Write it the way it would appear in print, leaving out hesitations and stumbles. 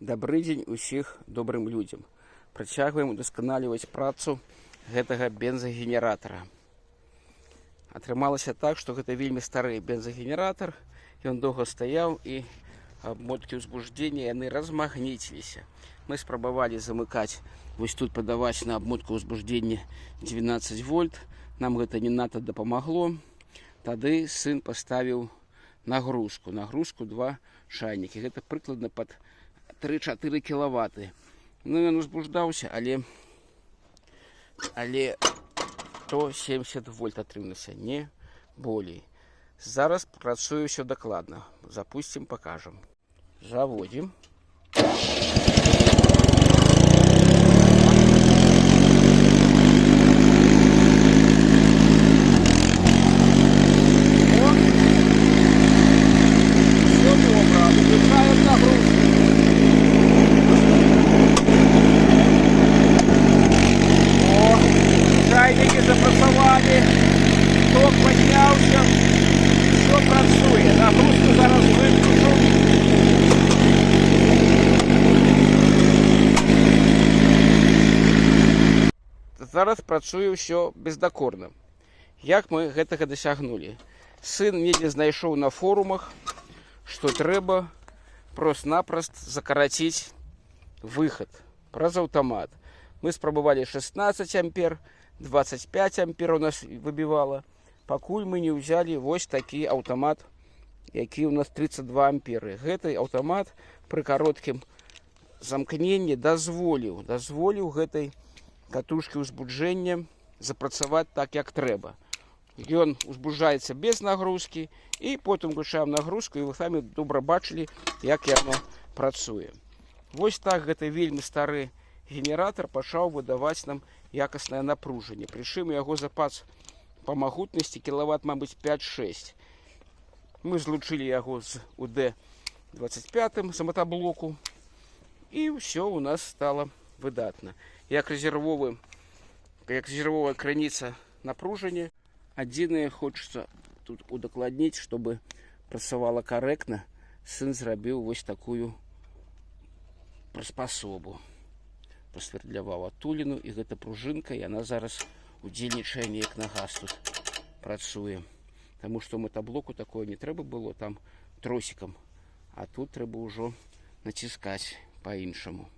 Добрый дзень усіх добрым людзям. Працягваем удасканаліваць працу гэтага бензагенератара. Атрымалася так, што гэта вельмі стары бензагенератар. Ён доўга стаяў і абмоткі ўзбуждзення яны размагніціліся. Мы спрабавалі замыкаць, вось тут падаваць на абмотку ўзбуждзення 12 вольт. Нам гэта не надта дапамагло. Тады сын паставіў нагрузку. Нагрузку 2 шайнікі. Гэта прыкладна пад 3-4 кілаваты. Ну, ён узбуждаўся, але 170 вольт атрымалася, не болей. Зараз працую ўсё дакладна. Запусцім, пакажам. Заводзім. Всё добра, выключаем нагрузку. Чайники запрацавалі, ток падняўся, все працуе. Нагрузку зараз выключу. Зараз працуе ўсё бездакорна. Як мы гэтага дасягнулі? Сын недзе знайшоў на форумах, што трэба прост-напрост закараціць выхад праз аўтамат. Мы спрабавалі 16 ампер, 25 ампер у нас выбівала, пакуль мы не ўзялі вось такі аўтамат, які у нас 32 амперы. Гэты аўтамат пры кароткім замкненні дазволіў гэтай катушкі ўзбуджэння запрацаваць так, як трэба. Ён узбуджаецца без нагрузкі, і потым включаем нагрузку, і вы самі добра бачылі, як яно працуе. Вось так гэты вельмі стары генератор пачаў выдаваць нам якаснае напружанне. Прычым яго запас па магутнасці кілават, мабыць, 5-6. Мы злучылі яго з УД-25 з матаблоку, і ўсё у нас стала выдатна. Як резервовая крыніца напружання, адзінае хочацца тут удакладніць, чтобы працавала карэктна. Сын зрабіў вось такую прыспасобу. Прасвердляваў адтуліну, і гэта пружынка, яна зараз удзельнічае неяк на газ тут працуе. Таму што матаблоку такое не трэба было там тросікам, а тут трэба ўжо націскаць па-іншаму.